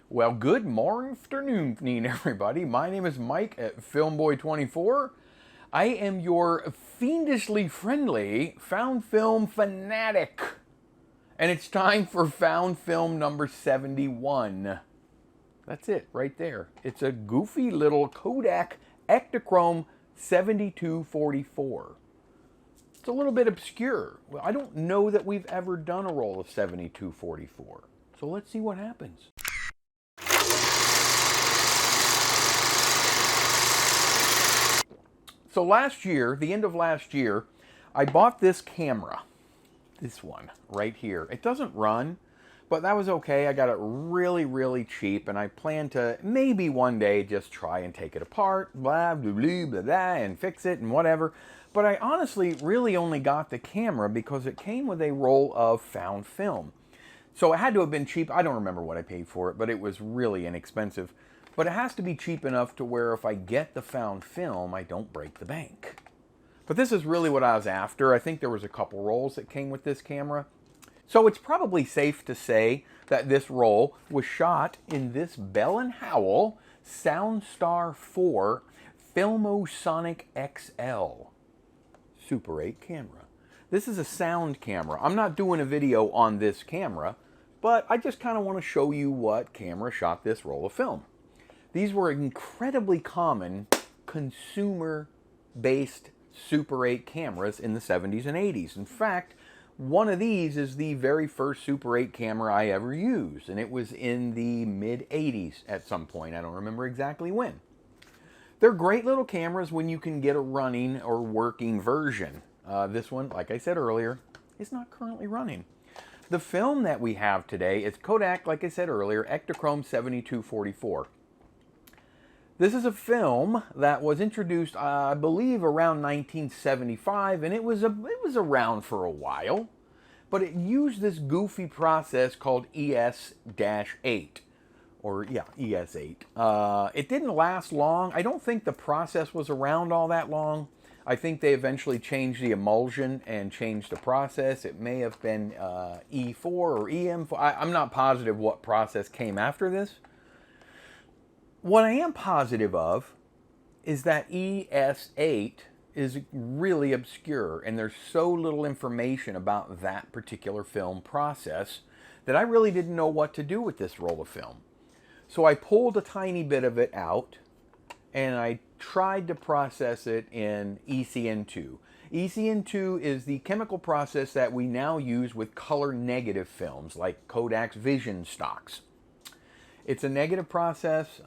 Well, good morning, afternoon, everybody. My name is Mike at Filmboy24. I am your fiendishly friendly found film fanatic. And it's time for found film number 71. That's it, right there. It's a goofy little Kodak Ektachrome 7244. It's a little bit obscure. Well, I don't know that we've ever done a roll of 7244. So let's see what happens. So last year, the end of last year, I bought this camera. This one right here. It doesn't run, but that was okay. I got it really, really cheap, and I plan to maybe one day just try and take it apart, blah, blah, blah, blah, blah, and fix it and whatever. But I honestly really only got the camera because it came with a roll of found film. So it had to have been cheap. I don't remember what I paid for it, but it was really inexpensive. But it has to be cheap enough to where if I get the found film, I don't break the bank. But this is really what I was after. I think there was a couple rolls that came with this camera. So it's probably safe to say that this roll was shot in this Bell & Howell Soundstar 4 Filmosonic XL Super 8 camera. This is a sound camera. I'm not doing a video on this camera, but I just kind of want to show you what camera shot this roll of film. These were incredibly common consumer-based Super 8 cameras in the 70s and 80s. In fact, one of these is the very first Super 8 camera I ever used, and it was in the mid-80s at some point. I don't remember exactly when. They're great little cameras when you can get a running or working version. This one, like I said earlier, is not currently running. The film that we have today is Kodak, like I said earlier, Ektachrome 7244. This is a film that was introduced, I believe, around 1975, and it was around for a while, but it used this goofy process called ES-8, or yeah, ES-8. It didn't last long. I don't think the process was around all that long. I think they eventually changed the emulsion and changed the process. It may have been E4 or EM4. I'm not positive what process came after this. What I am positive of is that ES-8 is really obscure, and there's so little information about that particular film process that I really didn't know what to do with this roll of film. So I pulled a tiny bit of it out, and I tried to process it in ECN2. ECN2 is the chemical process that we now use with color negative films, like Kodak's Vision stocks. It's a negative process.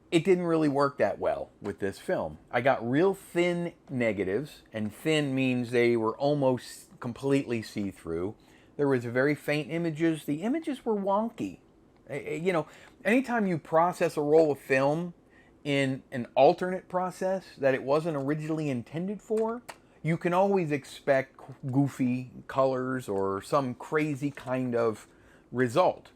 It didn't really work that well with this film. I got real thin negatives, and thin means they were almost completely see-through. There was very faint images. The images were wonky. You know, anytime you process a roll of film in an alternate process that it wasn't originally intended for, you can always expect goofy colors or some crazy kind of result.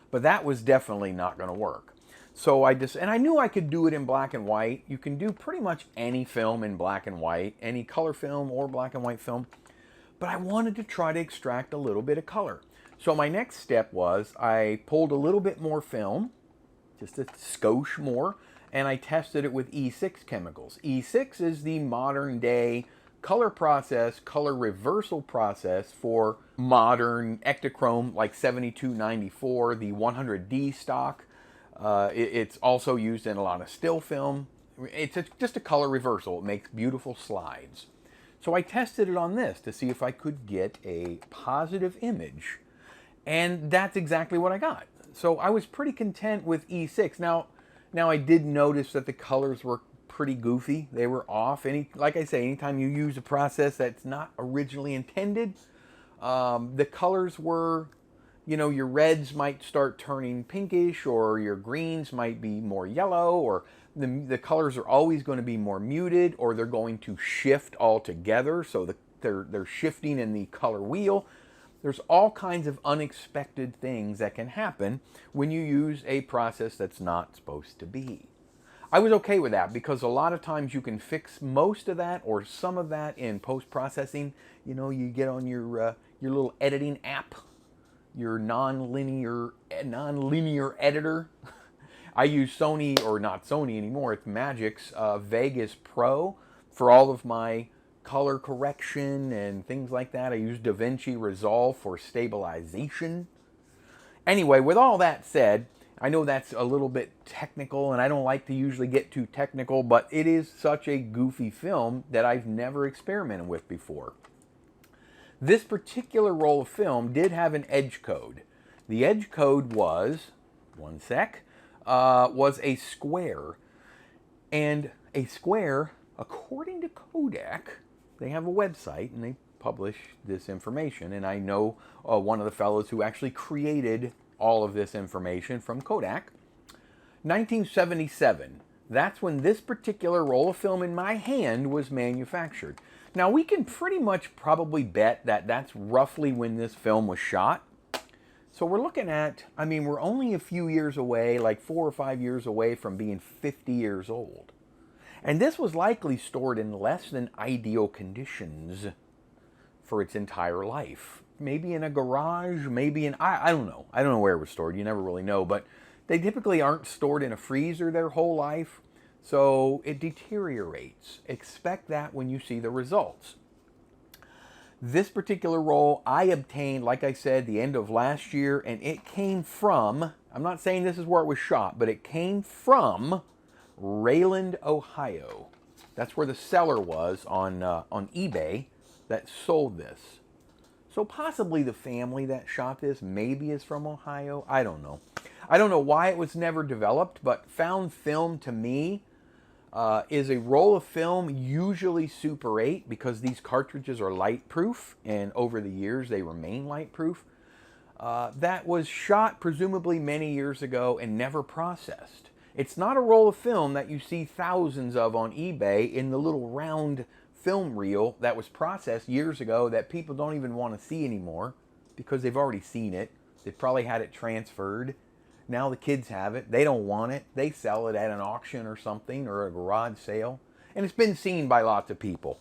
But that was definitely not going to work. So and I knew I could do it in black and white. You can do pretty much any film in black and white, any color film or black and white film. But I wanted to try to extract a little bit of color. So my next step was I pulled a little bit more film, just a skosh more, and I tested it with E6 chemicals. E6 is the modern day color process, color reversal process for modern Ektachrome like 7294, the 100D stock. It's also used in a lot of still film. It's just a color reversal. It makes beautiful slides. So I tested it on this to see if I could get a positive image, and that's exactly what I got. So I was pretty content with E6. Now I did notice that the colors were pretty goofy. They were off. Like I say, anytime you use a process that's not originally intended, the colors were, you know, your reds might start turning pinkish, or your greens might be more yellow, or the colors are always going to be more muted, or they're going to shift altogether. So they're shifting in the color wheel. There's all kinds of unexpected things that can happen when you use a process that's not supposed to be. I was okay with that because a lot of times you can fix most of that or some of that in post-processing. You know, you get on your little editing app your non-linear editor. I use Sony, or not Sony anymore, it's Magic's Vegas Pro for all of my color correction and things like that. I use DaVinci Resolve for stabilization. Anyway, with all that said, I know that's a little bit technical, and I don't like to usually get too technical, but it is such a goofy film that I've never experimented with before. This particular roll of film did have an edge code. The edge code was, was a square. And a square, according to Kodak, they have a website and they publish this information. And I know one of the fellows who actually created all of this information from Kodak. 1977, that's when this particular roll of film in my hand was manufactured. Now we can pretty much probably bet that that's roughly when this film was shot. So we're looking at, I mean, we're only a few years away, like 4 or 5 years away from being 50 years old. And this was likely stored in less than ideal conditions for its entire life. Maybe in a garage, maybe in, I don't know. I don't know where it was stored. You never really know. But they typically aren't stored in a freezer their whole life. So it deteriorates. Expect that when you see the results. This particular roll I obtained, like I said, the end of last year. And it came from, I'm not saying this is where it was shot, but it came from Rayland, Ohio. That's where the seller was on eBay that sold this. So possibly the family that shot this maybe is from Ohio. I don't know. I don't know why it was never developed, but found film to me is a roll of film, usually Super 8, because these cartridges are light proof, and over the years they remain light proof. That was shot presumably many years ago and never processed. It's not a roll of film that you see thousands of on eBay in the little round film reel that was processed years ago that people don't even want to see anymore because they've already seen it. They probably had it transferred. Now the kids have it. They don't want it. They sell it at an auction or something, or a garage sale. And it's been seen by lots of people.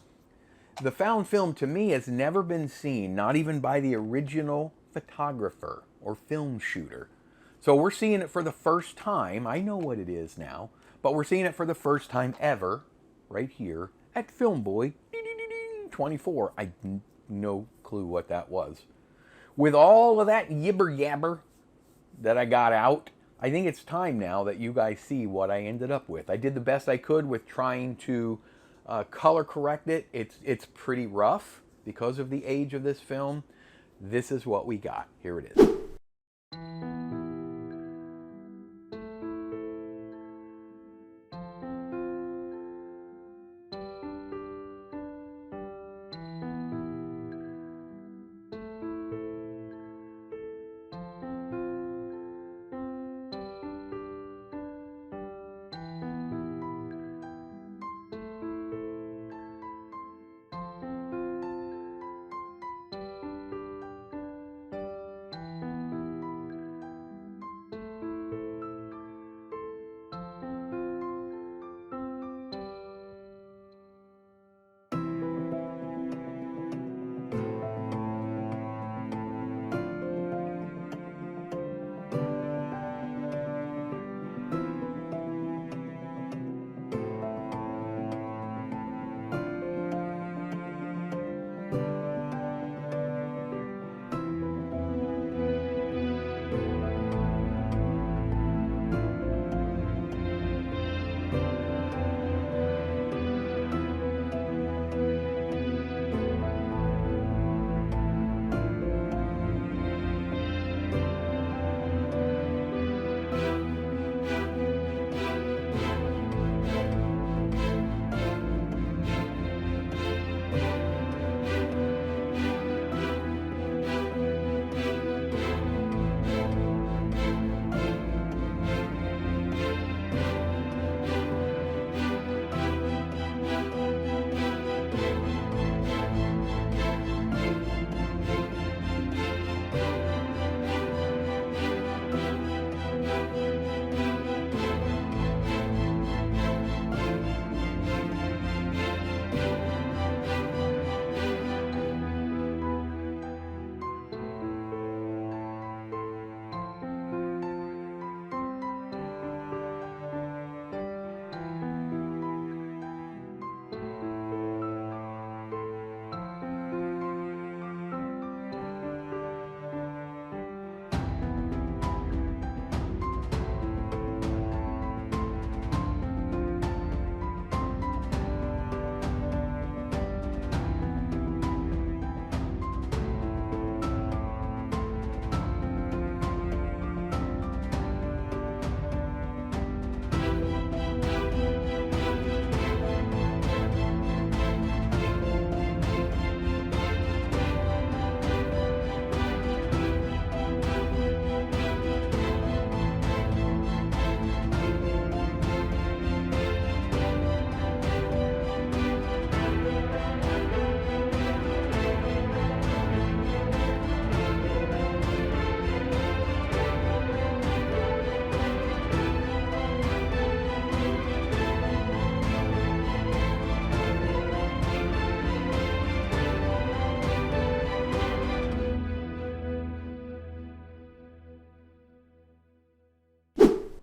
The found film to me has never been seen, not even by the original photographer or film shooter. So we're seeing it for the first time. I know what it is now, but we're seeing it for the first time ever right here at Filmboy24. I had no clue what that was. With all of that yibber yabber that I got out, I think it's time now that you guys see what I ended up with. I did the best I could with trying to color correct it. It's pretty rough because of the age of this film. This is what we got. Here it is.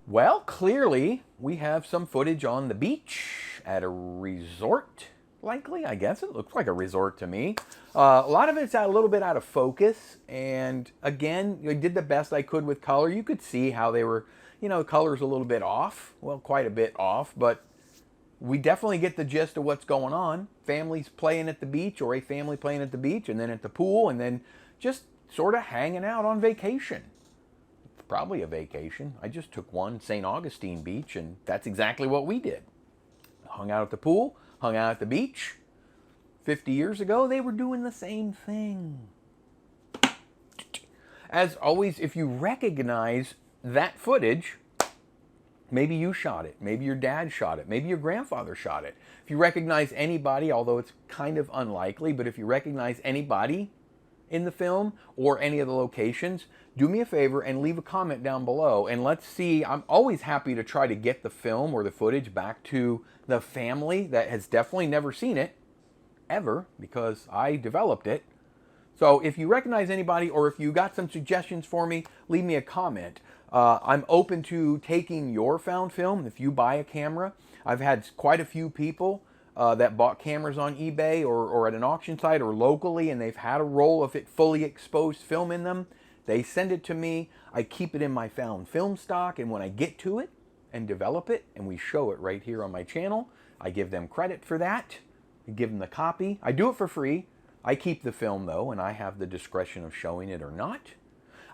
Well, clearly we have some footage on the beach at a resort, likely. I guess it looks like a resort to me. A lot of it's a little bit out of focus, and again, I did the best I could with color. You could see how they were, you know, the color's a little bit off, well, quite a bit off, but we definitely get the gist of what's going on. Families playing at the beach, or a family playing at the beach, and then at the pool, and then just sort of hanging out on vacation. Probably a vacation. I just took one, St. Augustine Beach, and that's exactly what we did. Hung out at the pool, hung out at the beach. 50 years ago, they were doing the same thing. As always, if you recognize that footage, maybe you shot it, maybe your dad shot it, maybe your grandfather shot it. If you recognize anybody, although it's kind of unlikely, but if you recognize anybody in the film or any of the locations, do me a favor and leave a comment down below, and let's see. I'm always happy to try to get the film or the footage back to the family that has definitely never seen it ever, because I developed it. So if you recognize anybody, or if you got some suggestions for me, leave me a comment. I'm open to taking your found film if you buy a camera. I've had quite a few people that bought cameras on eBay or at an auction site or locally, and they've had a roll of it fully exposed film in them. They send it to me. I keep it in my found film stock, and when I get to it and develop it, and we show it right here on my channel, I give them credit for that. I give them the copy. I do it for free. I keep the film though, and I have the discretion of showing it or not.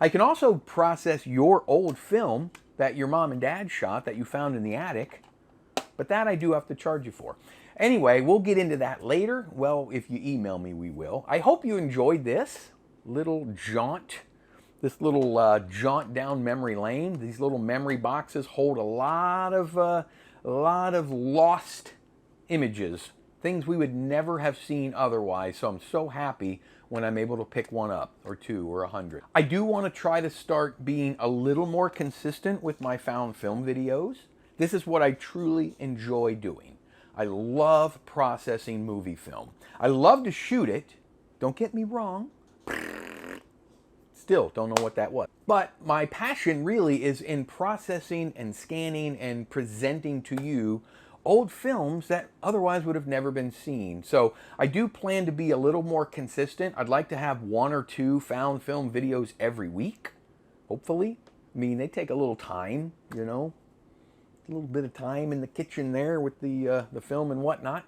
I can also process your old film that your mom and dad shot that you found in the attic, but that I do have to charge you for. Anyway, we'll get into that later. Well, if you email me, we will. I hope you enjoyed this little jaunt. This little jaunt down memory lane. These little memory boxes hold a lot of lost images, things we would never have seen otherwise. So I'm so happy when I'm able to pick one up, or two, or 100. I do want to try to start being a little more consistent with my found film videos. This is what I truly enjoy doing. I love processing movie film. I love to shoot it. Don't get me wrong. Still don't know what that was. But my passion really is in processing and scanning and presenting to you old films that otherwise would have never been seen. So I do plan to be a little more consistent. I'd like to have 1 or 2 found film videos every week, hopefully. I mean, they take a little time, you know, a little bit of time in the kitchen there with the film and whatnot.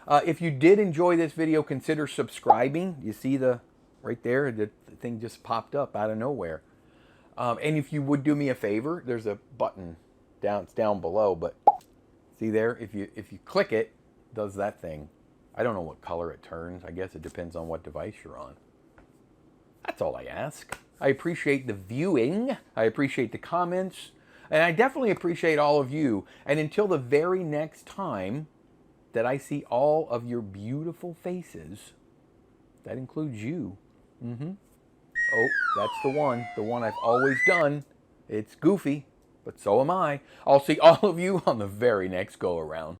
If you did enjoy this video, consider subscribing. You see the right there, the thing just popped up out of nowhere. And if you would do me a favor, there's a button down, it's down below, but see there, if you click it, it does that thing. I don't know what color it turns. I guess it depends on what device you're on. That's all I ask. I appreciate the viewing. I appreciate the comments. And I definitely appreciate all of you. And until the very next time that I see all of your beautiful faces, that includes you. Oh, that's the one I've always done. It's goofy, but so am I. I'll see all of you on the very next go around.